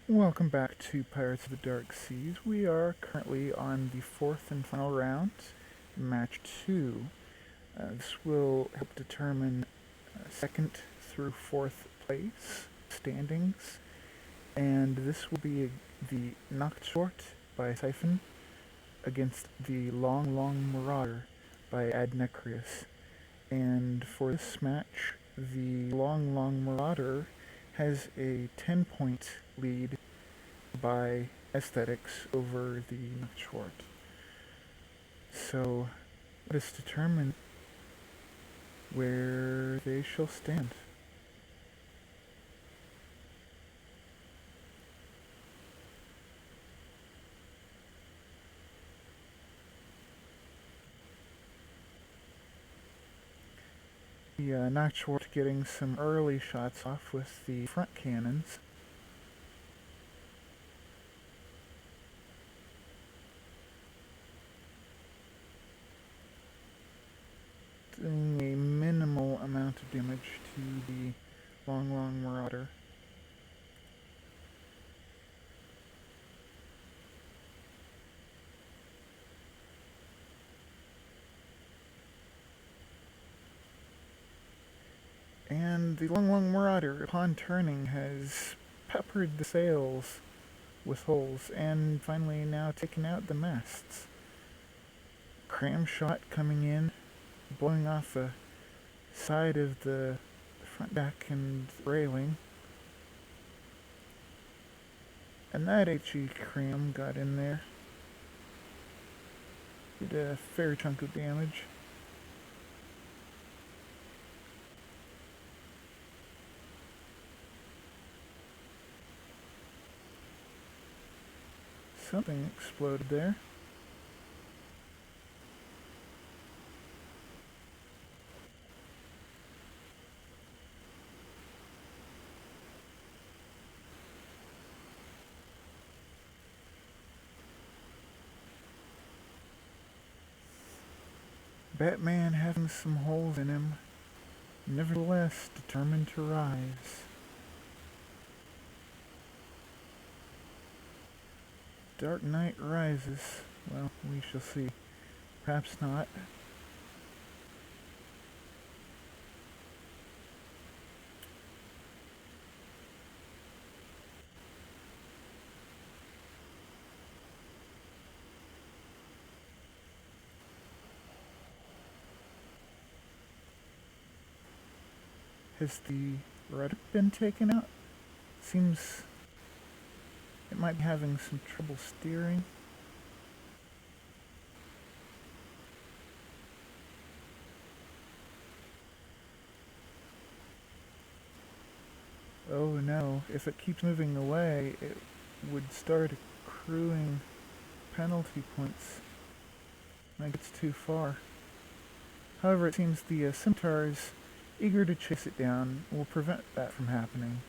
Welcome back to Pirates of the Dark Seas. We are currently on the fourth and final round, match 2. This will help determine second through fourth place standings, and this will be the Knocked Short by Siphon against the Long Marauder by Adnecrius. And for this match, the Long Marauder has a 10-point lead by aesthetics over the short. So let us determine where they shall stand. The Noctshort getting some early shots off with the front cannons. Doing a minimal amount of damage to the Long Marauder. And the Long Marauder, upon turning, has peppered the sails with holes and finally now taken out the masts. Cram shot coming in, blowing off the side of the front deck and railing. And that HE cram got in there. Did a fair chunk of damage. Something exploded there. Batman having some holes in him, nevertheless determined to rise. Dark Knight rises. Well, we shall see. Perhaps not. Has the rudder been taken out? Seems it might be having some trouble steering. Oh no, if it keeps moving away, it would start accruing penalty points when it gets too far. However, it seems the Centaurs, eager to chase it down, will prevent that from happening,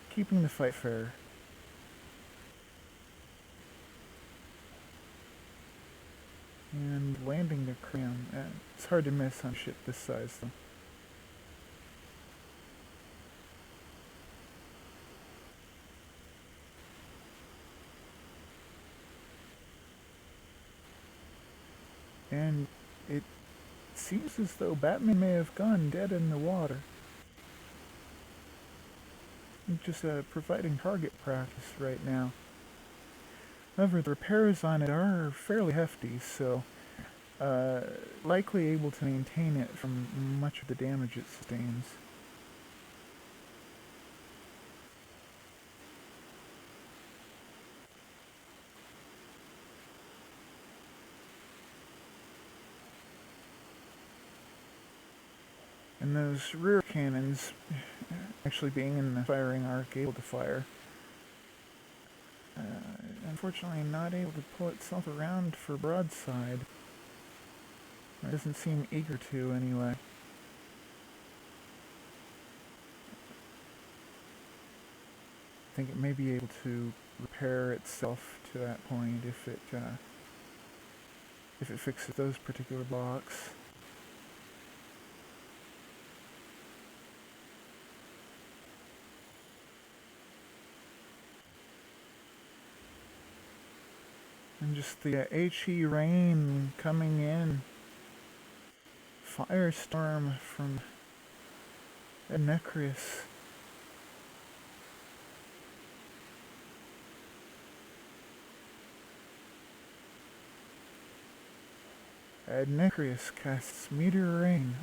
keeping the fight fair. And landing the cram. It's hard to miss on ship this size, though. And it seems as though Batman may have gone dead in the water. I'm just providing target practice right now. However, the repairs on it are fairly hefty, so likely able to maintain it from much of the damage it sustains. And those rear cannons, actually being in the firing arc, able to fire. Unfortunately not able to pull itself around for broadside. It doesn't seem eager to, anyway. I think it may be able to repair itself to that point if it fixes those particular blocks. And just the HE rain coming in. Firestorm from Necreus. Necreus casts Meteor Rain.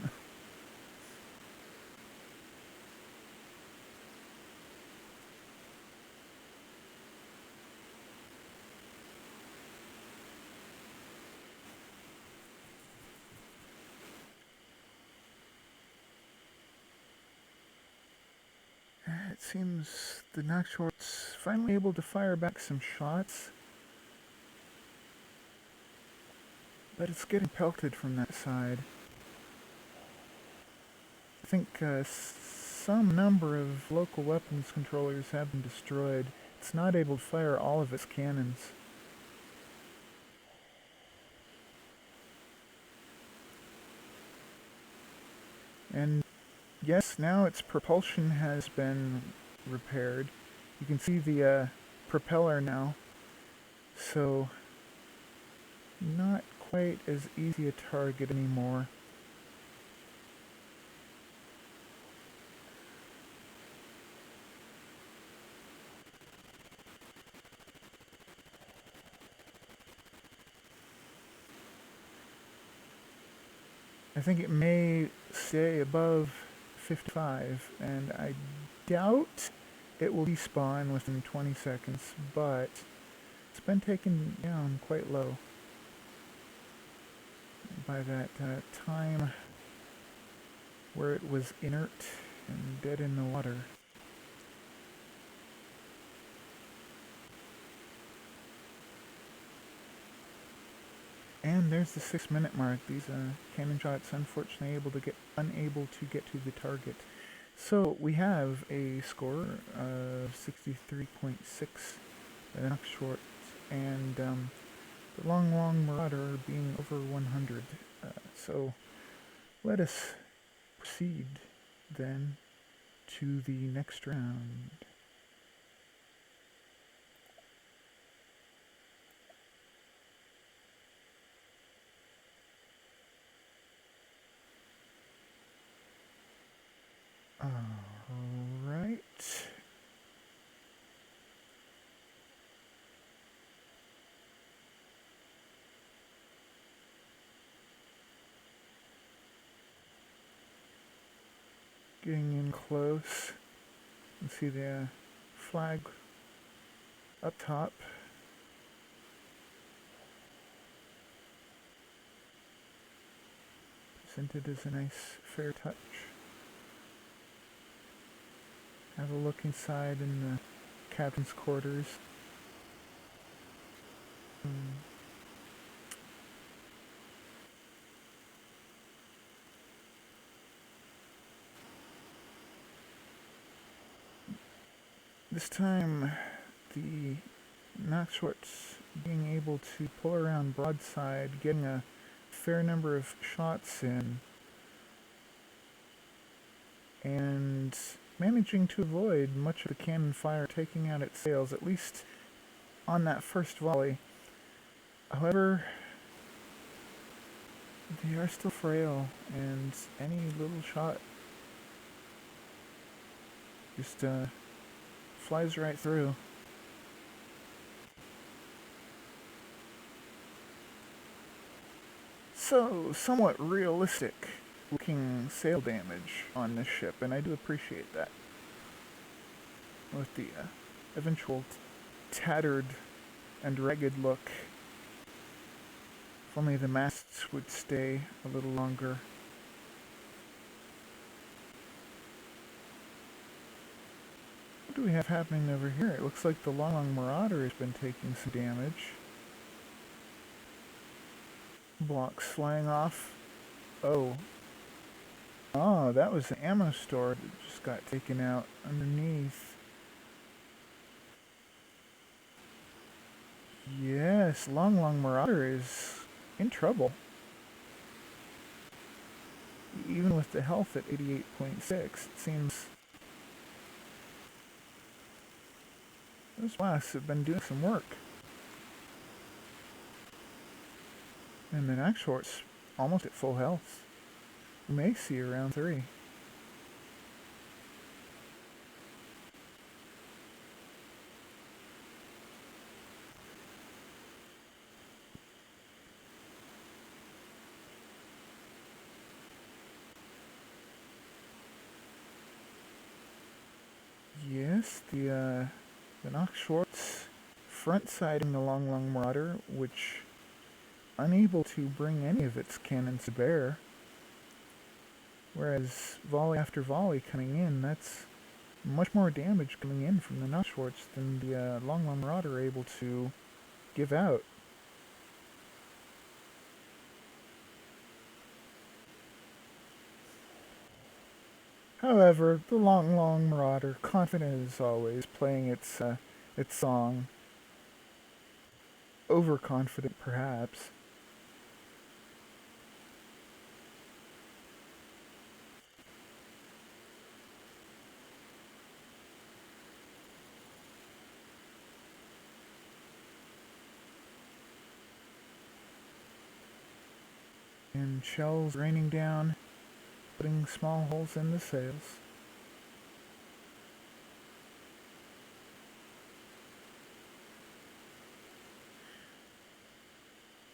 It seems the Nocturne's finally able to fire back some shots, but it's getting pelted from that side. I think some number of local weapons controllers have been destroyed. It's not able to fire all of its cannons. And yes, now its propulsion has been repaired. You can see the propeller now. So, not quite as easy a target anymore. I think it may stay above 55, and I doubt it will despawn within 20 seconds, but it's been taken down quite low by that time where it was inert and dead in the water. And there's the 6-minute mark. These cannon shots unfortunately unable to get to the target. So we have a score of 63.6 short, and the long Marauder being over 100. So let us proceed then to the next round. Alright. Getting in close. You can see the flag up top. Presented as a nice fair touch. Have a look inside in the captain's quarters. This time, the Knockshorts being able to pull around broadside, getting a fair number of shots in, and managing to avoid much of the cannon fire taking out its sails, at least on that first volley. However, they are still frail, and any little shot just flies right through. So, somewhat realistic looking sail damage on this ship, and I do appreciate that. With the eventual tattered and ragged look. If only the masts would stay a little longer. What do we have happening over here? It looks like the Long Marauder has been taking some damage. Blocks flying off. Oh, that was the ammo store that just got taken out underneath. Yes, Long Marauder is in trouble. Even with the health at 88.6, it seems those blasts have been doing some work. And the next short's almost at full health. We may see a round 3. Yes, the Nox Schwartz front-siding the Long Marauder, which unable to bring any of its cannons to bear. Whereas volley after volley coming in, that's much more damage coming in from the Nox Schwartz than the Long Marauder are able to give out. However, the Long Marauder, confident as always, playing its song, overconfident perhaps. And shells raining down, putting small holes in the sails.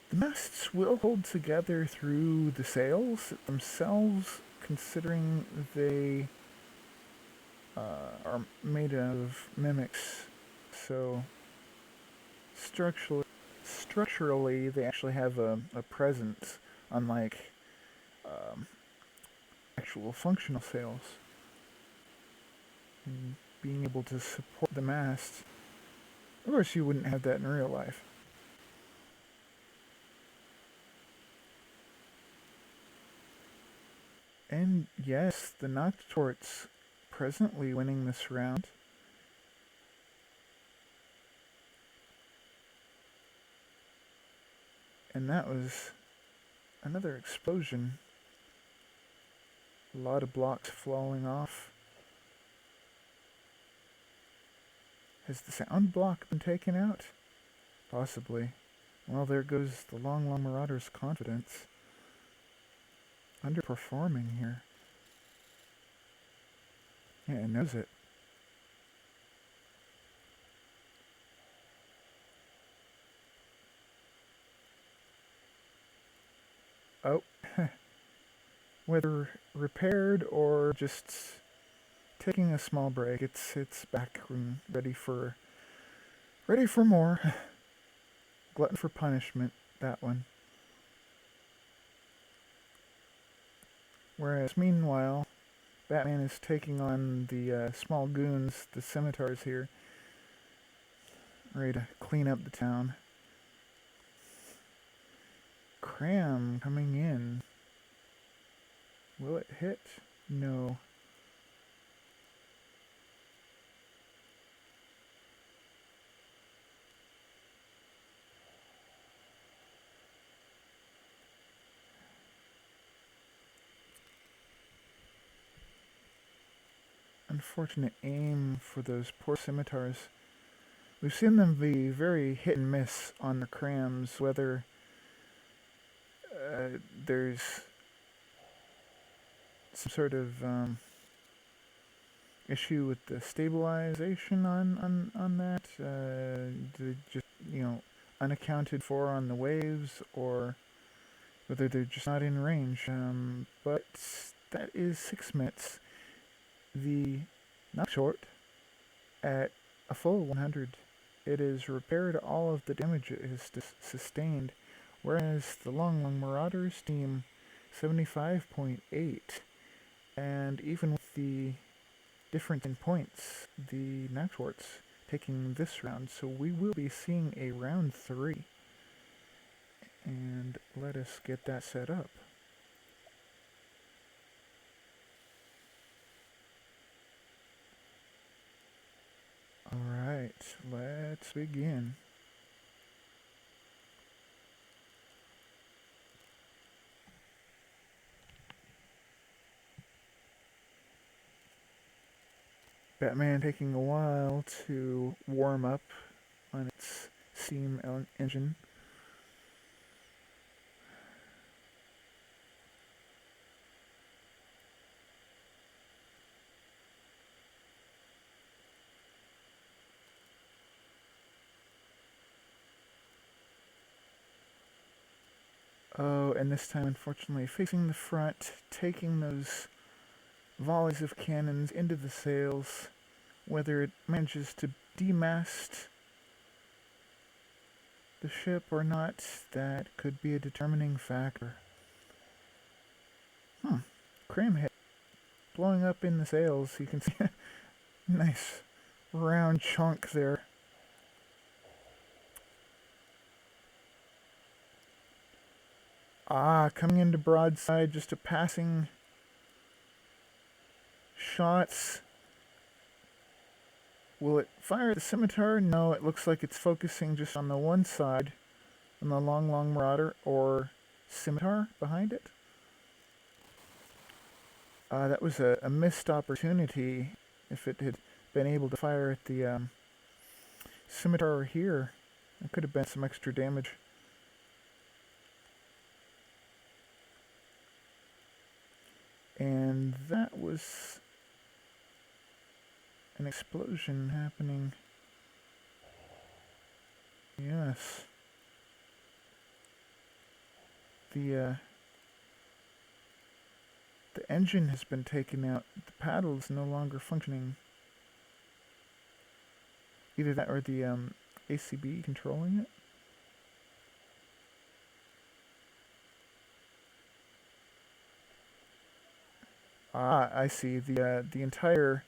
The masts will hold together through the sails themselves, considering they are made of mimics. So structurally, they actually have a presence, unlike um, actual functional sails. And being able to support the mast. Of course, you wouldn't have that in real life. And yes, the Noctorts presently winning this round. And that was another explosion. A lot of blocks falling off. Has the sound block been taken out? Possibly. Well, there goes the Long Marauder's confidence. Underperforming here. Yeah, it knows it. Oh, whether repaired or just taking a small break, it's back and ready for more. Glutton for punishment, that one. Whereas meanwhile, Batman is taking on the small goons, the scimitars here, ready to clean up the town. Cram coming in. Will it hit? No. Unfortunate aim for those poor scimitars. We've seen them be very hit and miss on the crams, whether there's some sort of issue with the stabilization on that, just, unaccounted for on the waves, or whether they're just not in range. But that is 6 minutes. The not short at a full 100. It has repaired all of the damage it has sustained, whereas the Long Marauders team 75.8. And even with the difference in points, the Nactworts taking this round, so we will be seeing a round 3. And let us get that set up. Alright, let's begin. Batman taking a while to warm up on its steam engine. Oh, and this time, unfortunately, facing the front, taking those volleys of cannons into the sails. Whether it manages to demast the ship or not, that could be a determining factor. Cram hit. Blowing up in the sails, you can see a nice round chunk there. Coming into broadside, just a passing shots. Will it fire the scimitar? No, it looks like it's focusing just on the one side, on the long marauder, or scimitar behind it. That was a missed opportunity. If it had been able to fire at the scimitar here, it could have been some extra damage. And that was an explosion happening. Yes. The engine has been taken out. The paddle is no longer functioning. Either that or the ACB controlling it. I see. The entire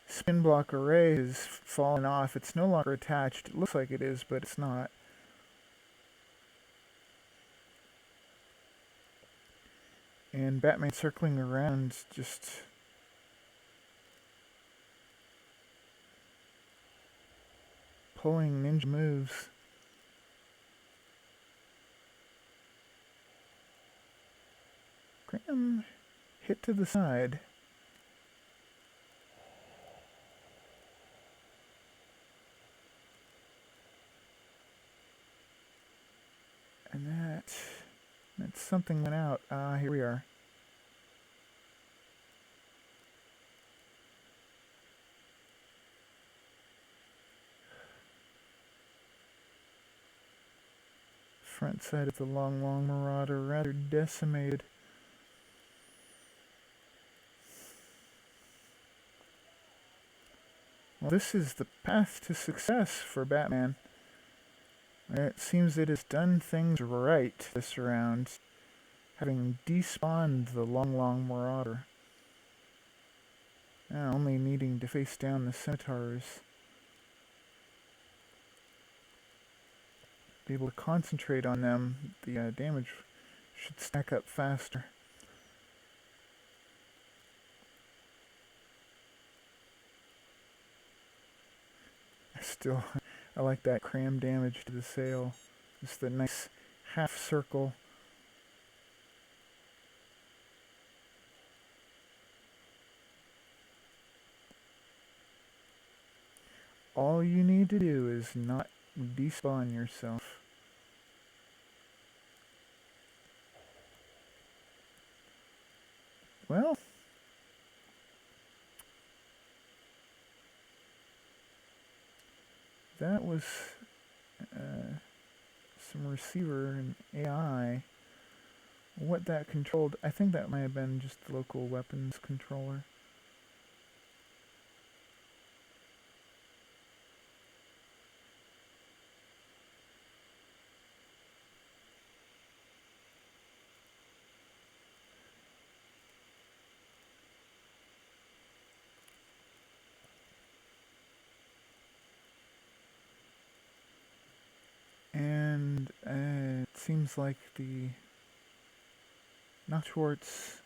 spin block array has fallen off. It's no longer attached. It looks like it is, but it's not. And Batman circling around, just pulling ninja moves. Graham hit to the side. And that's something went out. Here we are. Front side of the long marauder rather decimated. Well, this is the path to success for Batman. It seems it has done things right this round, having despawned the long marauder. Now only needing to face down the scimitars. Be able to concentrate on them, the damage should stack up faster. Still, I like that cram damage to the sail. Just the nice half circle. All you need to do is not despawn yourself. Well, that was some receiver and AI. What that controlled, I think that might have been just the local weapons controller. And it seems like the Noctwart's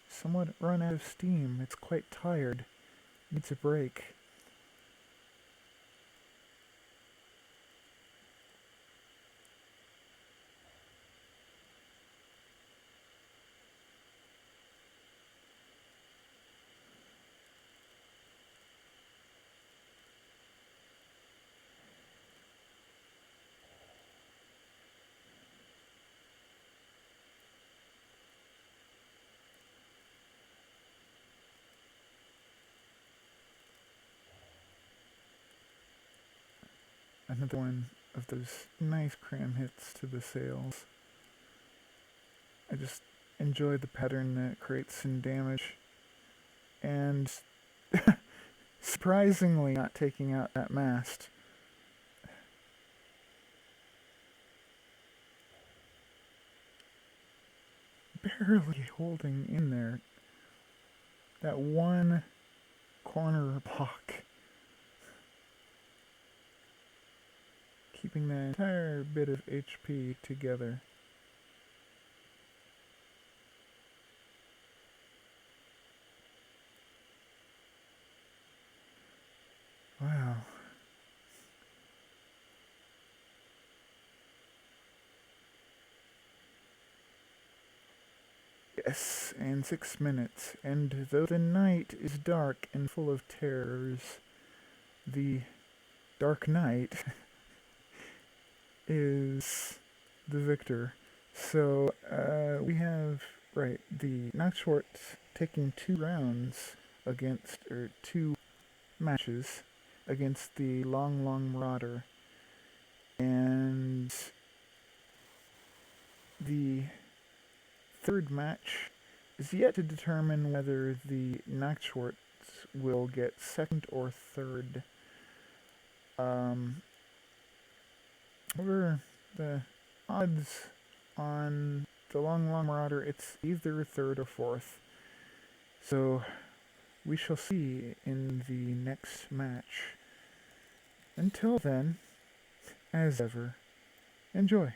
somewhat run out of steam. It's quite tired. Needs a break. Another one of those nice cram hits to the sails. I just enjoy the pattern that it creates some damage. And surprisingly not taking out that mast. Barely holding in there. That one corner block. Keeping that entire bit of HP together. Wow. Yes, and 6 minutes, and though the night is dark and full of terrors, the Dark Knight is the victor. So, we have, right, the Knoxworth taking 2 matches against the Long Marauder. And the third match is yet to determine whether the Knoxworth will get second or third. However, the odds on the Long Marauder, it's either third or fourth. So we shall see in the next match. Until then, as ever, enjoy.